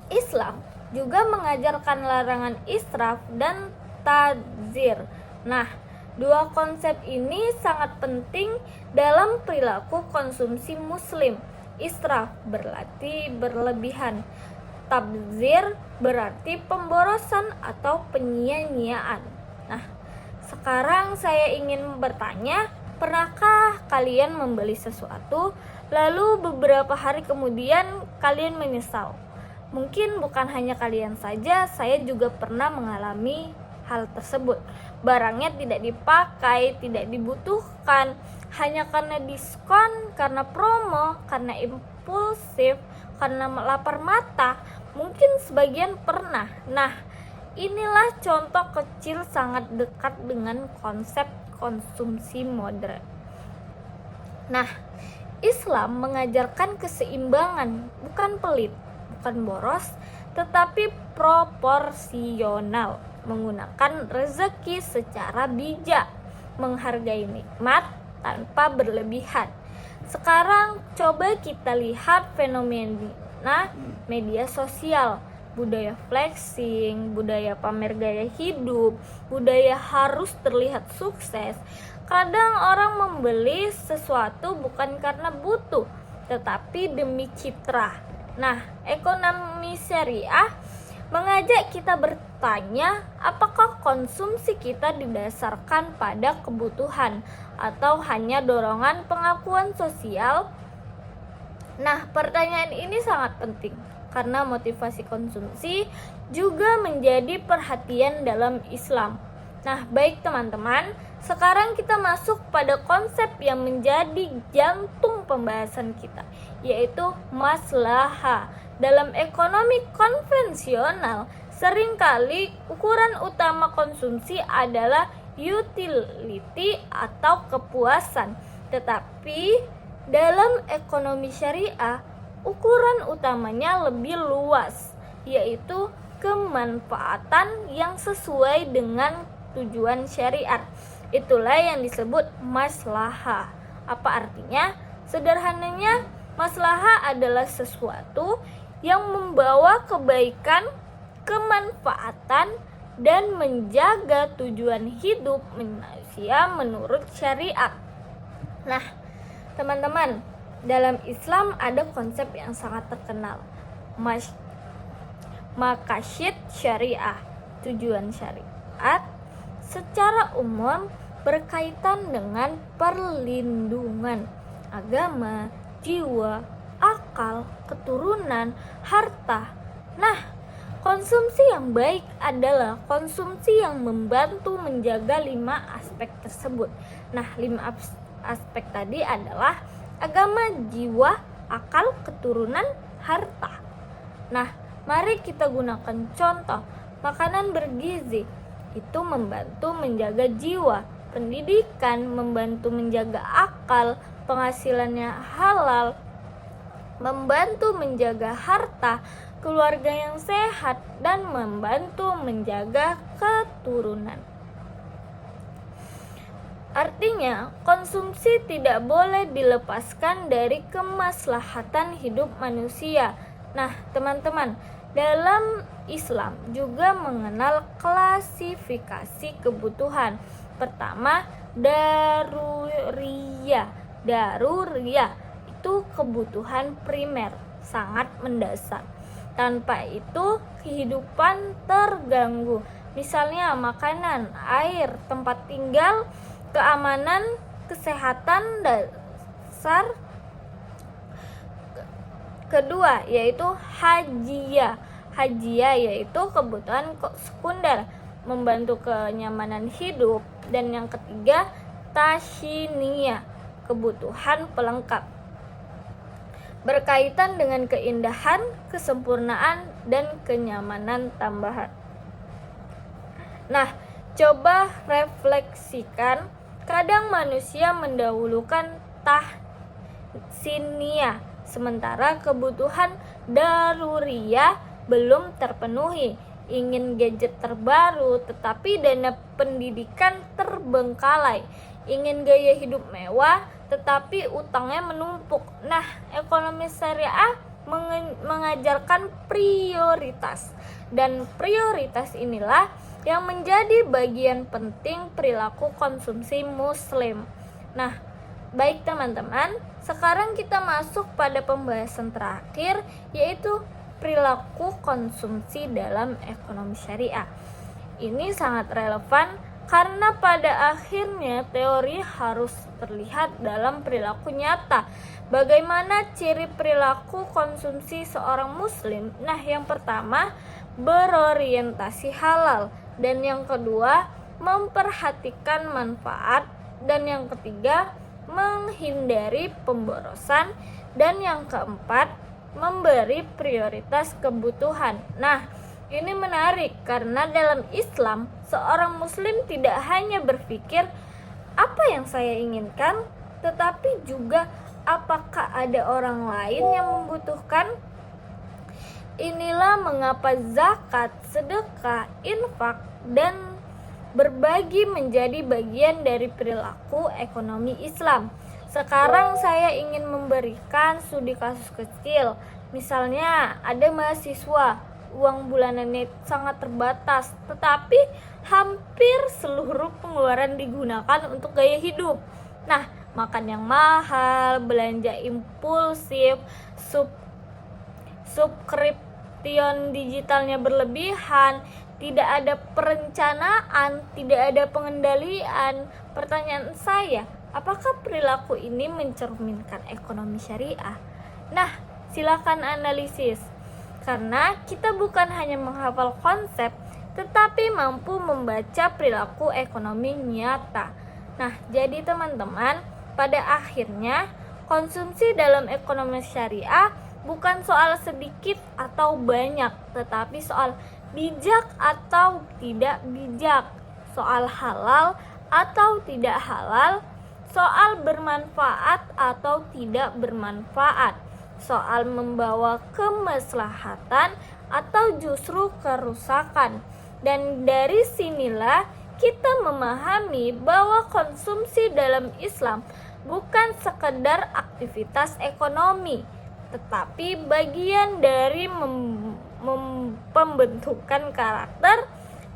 Islam juga mengajarkan larangan israf dan tadzir. Nah, dua konsep ini sangat penting dalam perilaku konsumsi muslim. Israf berarti berlebihan, tabdzir berarti pemborosan atau penyia-nyiaan. Nah, sekarang saya ingin bertanya, pernahkah kalian membeli sesuatu, lalu beberapa hari kemudian kalian menyesal? Mungkin bukan hanya kalian saja, saya juga pernah mengalami hal tersebut. Barangnya tidak dipakai, tidak dibutuhkan, hanya karena diskon, karena promo, karena impulsif, karena lapar mata. Mungkin sebagian pernah. Nah, inilah contoh kecil sangat dekat dengan konsep konsumsi modern. Nah, Islam mengajarkan keseimbangan, bukan pelit, bukan boros, tetapi proporsional, menggunakan rezeki secara bijak, menghargai nikmat tanpa berlebihan. Sekarang coba kita lihat fenomena media sosial, budaya flexing, budaya pamer gaya hidup, budaya harus terlihat sukses. Kadang orang membeli sesuatu bukan karena butuh, tetapi demi citra. Nah, ekonomi syariah mengajak kita bertanya, apakah konsumsi kita didasarkan pada kebutuhan atau hanya dorongan pengakuan sosial? Nah, pertanyaan ini sangat penting karena motivasi konsumsi juga menjadi perhatian dalam Islam. Nah, baik teman-teman, sekarang kita masuk pada konsep yang menjadi jantung pembahasan kita, yaitu maslahah. Dalam ekonomi konvensional, seringkali ukuran utama konsumsi adalah utility atau kepuasan. Tetapi dalam ekonomi syariah, ukuran utamanya lebih luas, yaitu kemanfaatan yang sesuai dengan tujuan syariat. Itulah yang disebut maslahah. Apa artinya? Sederhananya, maslahah adalah sesuatu yang membawa kebaikan, kemanfaatan, dan menjaga tujuan hidup manusia menurut syariat. Nah, teman-teman, dalam Islam ada konsep yang sangat terkenal, maqasid syariah. Tujuan syariat secara umum berkaitan dengan perlindungan agama, jiwa, akal, keturunan, harta. Nah, konsumsi yang baik adalah konsumsi yang membantu menjaga 5 aspek tersebut. Nah, 5 aspek tadi adalah agama, jiwa, akal, keturunan, harta. Nah, mari kita gunakan contoh. Makanan bergizi itu membantu menjaga jiwa, pendidikan membantu menjaga akal, penghasilannya halal membantu menjaga harta, keluarga yang sehat, dan membantu menjaga keturunan. Artinya, konsumsi tidak boleh dilepaskan dari kemaslahatan hidup manusia. Nah, teman-teman, dalam Islam juga mengenal klasifikasi kebutuhan. Pertama, daruriyah. Daruriyah itu kebutuhan primer, sangat mendasar. Tanpa itu, kehidupan terganggu. Misalnya makanan, air, tempat tinggal, keamanan, kesehatan dasar. Kedua, yaitu hajiyah. Hajiyah yaitu kebutuhan sekunder, membantu kenyamanan hidup. Dan yang ketiga, tashiniyah, kebutuhan pelengkap, berkaitan dengan keindahan, kesempurnaan, dan kenyamanan tambahan. Nah, coba refleksikan, kadang manusia mendahulukan tahsiniyah, sementara kebutuhan daruriyah belum terpenuhi. Ingin gadget terbaru, tetapi dana pendidikan terbengkalai. Ingin gaya hidup mewah, tetapi utangnya menumpuk. Nah, ekonomi syariah mengajarkan prioritas, dan prioritas inilah yang menjadi bagian penting perilaku konsumsi muslim. Nah, baik teman-teman, sekarang kita masuk pada pembahasan terakhir, yaitu perilaku konsumsi dalam ekonomi syariah. Ini sangat relevan karena pada akhirnya teori harus terlihat dalam perilaku nyata. Bagaimana ciri perilaku konsumsi seorang muslim? Nah, yang pertama, berorientasi halal, dan yang kedua, memperhatikan manfaat, dan yang ketiga, menghindari pemborosan, dan yang keempat, memberi prioritas kebutuhan. Nah, ini menarik karena dalam Islam, seorang muslim tidak hanya berpikir apa yang saya inginkan, tetapi juga apakah ada orang lain yang membutuhkan. Inilah mengapa zakat, sedekah, infak, dan berbagi menjadi bagian dari perilaku ekonomi Islam. Sekarang saya ingin memberikan studi kasus kecil. Misalnya ada mahasiswa, uang bulanannya sangat terbatas, tetapi hampir seluruh pengeluaran digunakan untuk gaya hidup. Nah, makan yang mahal, belanja impulsif, subscription digitalnya berlebihan, tidak ada perencanaan, tidak ada pengendalian. Pertanyaan saya, apakah perilaku ini mencerminkan ekonomi syariah? Nah, silakan analisis. Karena kita bukan hanya menghafal konsep, tetapi mampu membaca perilaku ekonomi nyata. Nah, jadi teman-teman, pada akhirnya konsumsi dalam ekonomi syariah bukan soal sedikit atau banyak, tetapi soal bijak atau tidak bijak, soal halal atau tidak halal, soal bermanfaat atau tidak bermanfaat, soal membawa kemaslahatan atau justru kerusakan. Dan dari sinilah kita memahami bahwa konsumsi dalam Islam bukan sekedar aktivitas ekonomi, tetapi bagian dari pembentukan karakter,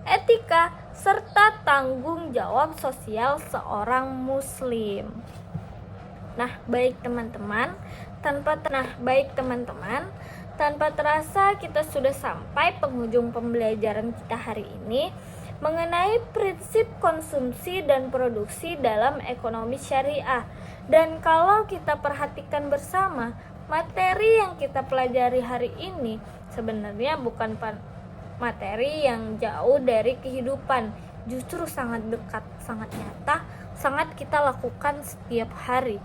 etika, serta tanggung jawab sosial seorang muslim. Nah, baik teman-teman, tanpa terasa kita sudah sampai penghujung pembelajaran kita hari ini mengenai prinsip konsumsi dan produksi dalam ekonomi syariah. Dan kalau kita perhatikan bersama, materi yang kita pelajari hari ini sebenarnya bukan materi yang jauh dari kehidupan, justru sangat dekat, sangat nyata, sangat kita lakukan setiap hari.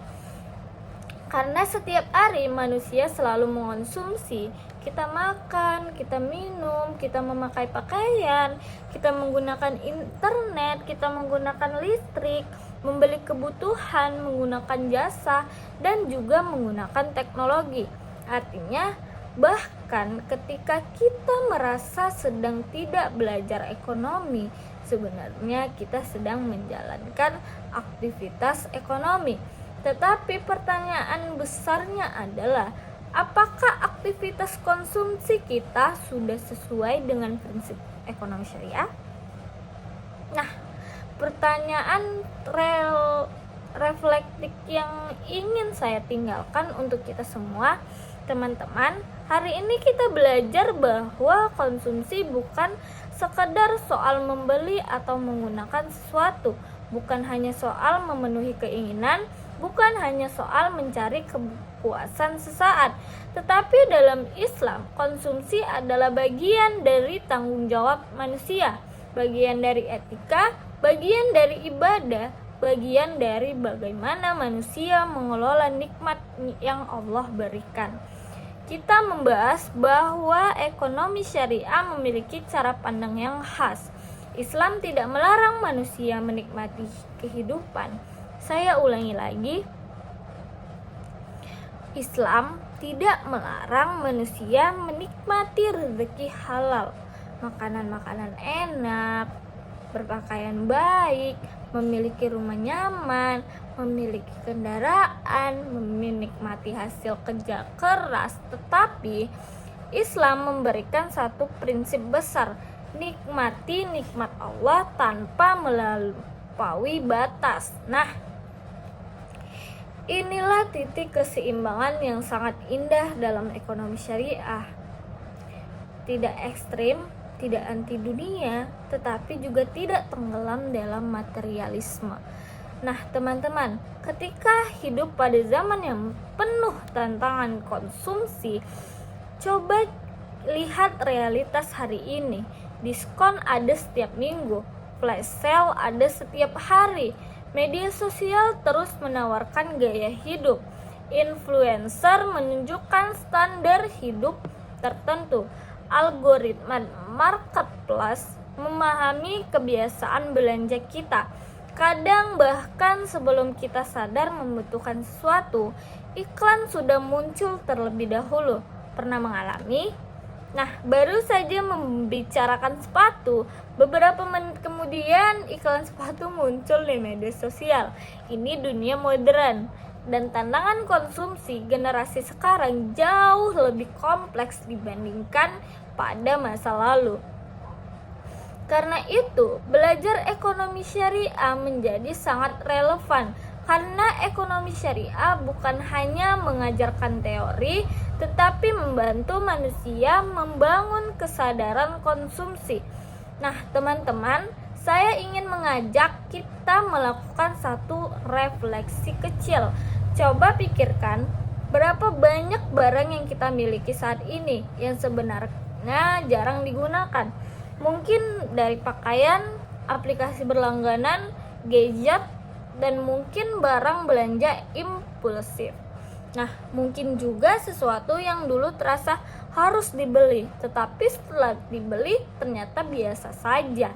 Karena setiap hari manusia selalu mengonsumsi, kita makan, kita minum, kita memakai pakaian, kita menggunakan internet, kita menggunakan listrik, membeli kebutuhan, menggunakan jasa, dan juga menggunakan teknologi. Artinya, bahkan ketika kita merasa sedang tidak belajar ekonomi, sebenarnya kita sedang menjalankan aktivitas ekonomi. Tetapi pertanyaan besarnya adalah, apakah aktivitas konsumsi kita sudah sesuai dengan prinsip ekonomi syariah? Nah, pertanyaan reflektif yang ingin saya tinggalkan untuk kita semua, teman-teman, hari ini kita belajar bahwa konsumsi bukan sekedar soal membeli atau menggunakan sesuatu, bukan hanya soal memenuhi keinginan, bukan hanya soal mencari kepuasan sesaat, tetapi dalam Islam, konsumsi adalah bagian dari tanggung jawab manusia, bagian dari etika, bagian dari ibadah, bagian dari bagaimana manusia mengelola nikmat yang Allah berikan. Kita membahas bahwa ekonomi syariah memiliki cara pandang yang khas. Islam tidak melarang manusia menikmati kehidupan. Saya ulangi lagi, Islam tidak melarang manusia menikmati rezeki halal, makanan-makanan enak, berpakaian baik, memiliki rumah nyaman, memiliki kendaraan, menikmati hasil kerja keras. Tetapi Islam memberikan satu prinsip besar, nikmati nikmat Allah tanpa melampaui batas. Nah, inilah titik keseimbangan yang sangat indah dalam ekonomi syariah. Tidak ekstrim, tidak anti dunia, tetapi juga tidak tenggelam dalam materialisme. Nah, teman-teman, ketika hidup pada zaman yang penuh tantangan konsumsi, coba lihat realitas hari ini. Diskon ada setiap minggu, flash sale ada setiap hari. Media sosial terus menawarkan gaya hidup. Influencer menunjukkan standar hidup tertentu. Algoritma marketplace memahami kebiasaan belanja kita. Kadang bahkan sebelum kita sadar membutuhkan sesuatu, iklan sudah muncul terlebih dahulu. Pernah mengalami? Nah, baru saja membicarakan sepatu, beberapa menit kemudian iklan sepatu muncul di media sosial. Ini dunia modern, dan tantangan konsumsi generasi sekarang jauh lebih kompleks dibandingkan pada masa lalu. Karena itu, belajar ekonomi syariah menjadi sangat relevan. Karena ekonomi syariah bukan hanya mengajarkan teori, tetapi membantu manusia membangun kesadaran konsumsi. Nah, teman-teman, saya ingin mengajak kita melakukan satu refleksi kecil. Coba pikirkan, berapa banyak barang yang kita miliki saat ini yang sebenarnya jarang digunakan. Mungkin dari pakaian, aplikasi berlangganan, gadget, dan mungkin barang belanja impulsif. Nah, mungkin juga sesuatu yang dulu terasa harus dibeli, tetapi setelah dibeli ternyata biasa saja.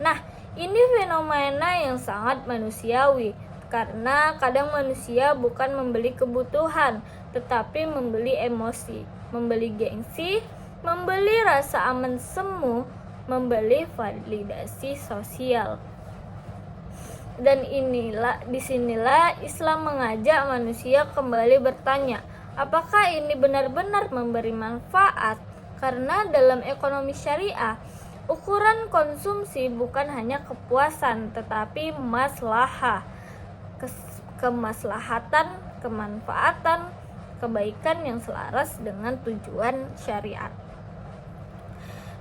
Nah, Ini fenomena yang sangat manusiawi, karena kadang manusia bukan membeli kebutuhan, tetapi membeli emosi, membeli gengsi, membeli rasa aman semu, membeli validasi sosial. Dan disinilah Islam mengajak manusia kembali bertanya, apakah ini benar-benar memberi manfaat? Karena dalam ekonomi syariah, ukuran konsumsi bukan hanya kepuasan, tetapi maslahah, kemaslahatan, kemanfaatan, kebaikan yang selaras dengan tujuan syariat.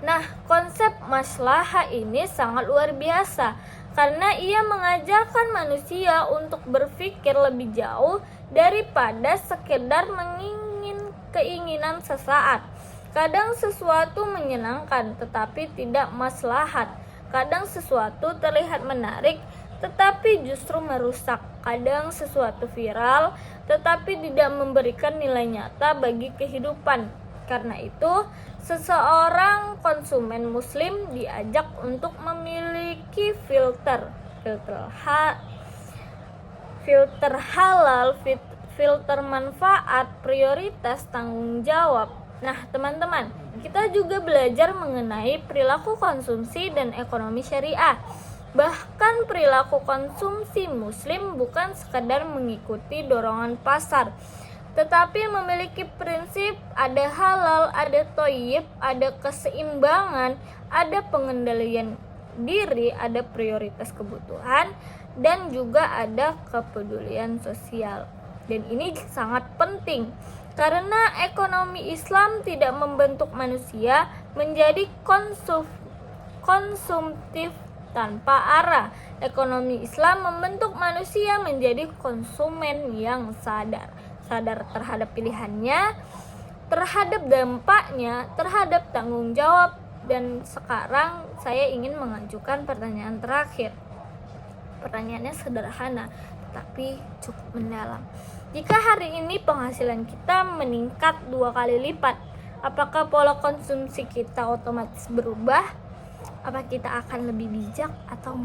Nah, konsep maslahah ini sangat luar biasa karena ia mengajarkan manusia untuk berpikir lebih jauh daripada sekedar keinginan sesaat. Kadang sesuatu menyenangkan tetapi tidak maslahat. Kadang sesuatu terlihat menarik tetapi justru merusak. Kadang sesuatu viral tetapi tidak memberikan nilai nyata bagi kehidupan. Karena itu, seseorang konsumen muslim diajak untuk memiliki filter halal, filter manfaat, prioritas, tanggung jawab. Nah, teman-teman, kita juga belajar mengenai perilaku konsumsi dan ekonomi syariah. Bahkan perilaku konsumsi muslim bukan sekadar mengikuti dorongan pasar, tetapi memiliki prinsip, ada halal, ada thayyib, ada keseimbangan, ada pengendalian diri, ada prioritas kebutuhan, dan juga ada kepedulian sosial. Dan ini sangat penting karena ekonomi Islam tidak membentuk manusia menjadi konsumtif tanpa arah. Ekonomi Islam membentuk manusia menjadi konsumen yang sadar terhadap pilihannya, terhadap dampaknya, terhadap tanggung jawab. Dan sekarang saya ingin mengajukan pertanyaan terakhir. Pertanyaannya sederhana, tetapi cukup mendalam. Jika hari ini penghasilan kita meningkat 2 kali lipat, apakah pola konsumsi kita otomatis berubah? Apa kita akan lebih bijak atau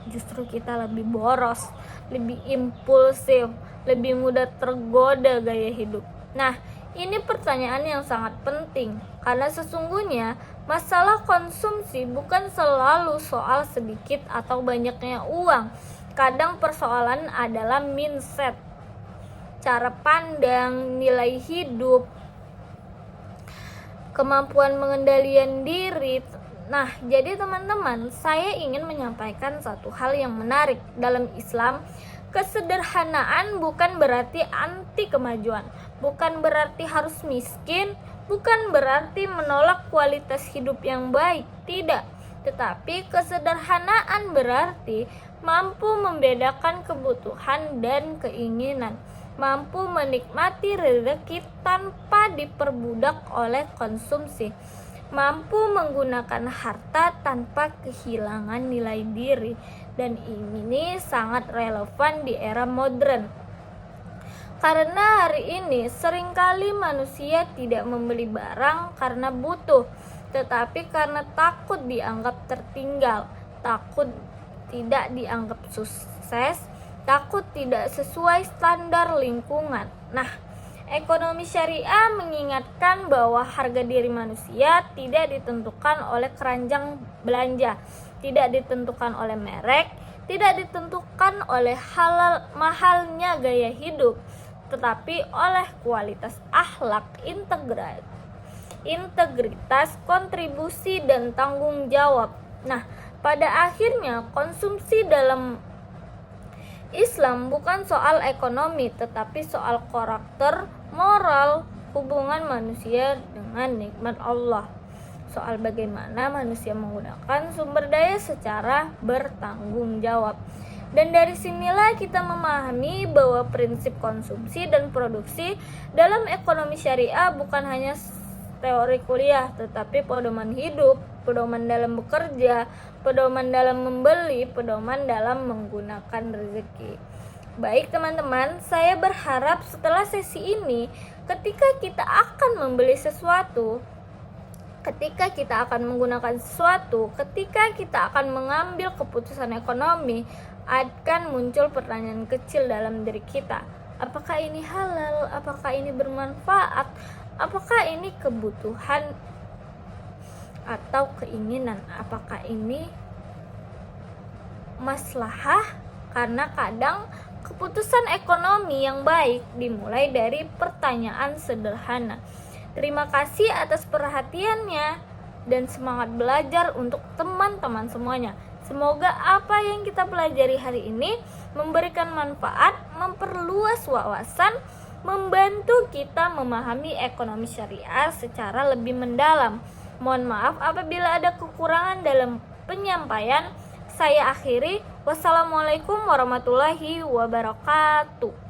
justru kita lebih boros, lebih impulsif, lebih mudah tergoda gaya hidup? Nah, ini pertanyaan yang sangat penting karena sesungguhnya masalah konsumsi bukan selalu soal sedikit atau banyaknya uang. Kadang persoalan adalah mindset, cara pandang, nilai hidup, kemampuan pengendalian diri. Nah, jadi teman-teman, saya ingin menyampaikan satu hal yang menarik. Dalam Islam, kesederhanaan bukan berarti anti kemajuan, bukan berarti harus miskin, bukan berarti menolak kualitas hidup yang baik, tidak. Tetapi kesederhanaan berarti mampu membedakan kebutuhan dan keinginan, mampu menikmati rezeki tanpa diperbudak oleh konsumsi, mampu menggunakan harta tanpa kehilangan nilai diri. Dan ini sangat relevan di era modern. Karena hari ini seringkali manusia tidak membeli barang karena butuh, tetapi karena takut dianggap tertinggal, takut tidak dianggap sukses, takut tidak sesuai standar lingkungan. Nah, ekonomi syariah mengingatkan bahwa harga diri manusia tidak ditentukan oleh keranjang belanja, tidak ditentukan oleh merek, tidak ditentukan oleh mahalnya gaya hidup, tetapi oleh kualitas akhlak, integritas, kontribusi, dan tanggung jawab. Nah, pada akhirnya konsumsi dalam Islam bukan soal ekonomi, tetapi soal karakter, moral, hubungan manusia dengan nikmat Allah. Soal bagaimana manusia menggunakan sumber daya secara bertanggung jawab. Dan dari sinilah kita memahami bahwa prinsip konsumsi dan produksi dalam ekonomi syariah bukan hanya teori kuliah, tetapi pedoman hidup, pedoman dalam bekerja, pedoman dalam membeli, pedoman dalam menggunakan rezeki. Baik teman-teman, saya berharap setelah sesi ini, ketika kita akan membeli sesuatu, ketika kita akan menggunakan sesuatu, ketika kita akan mengambil keputusan ekonomi, akan muncul pertanyaan kecil dalam diri kita. Apakah ini halal? Apakah ini bermanfaat? Apakah ini kebutuhan atau keinginan? Apakah ini maslahah? Karena kadang keputusan ekonomi yang baik dimulai dari pertanyaan sederhana. Terima kasih atas perhatiannya dan semangat belajar untuk teman-teman semuanya. Semoga apa yang kita pelajari hari ini memberikan manfaat, memperluas wawasan, membantu kita memahami ekonomi syariah secara lebih mendalam. Mohon maaf apabila ada kekurangan dalam penyampaian. Saya akhiri. Wassalamualaikum warahmatullahi wabarakatuh.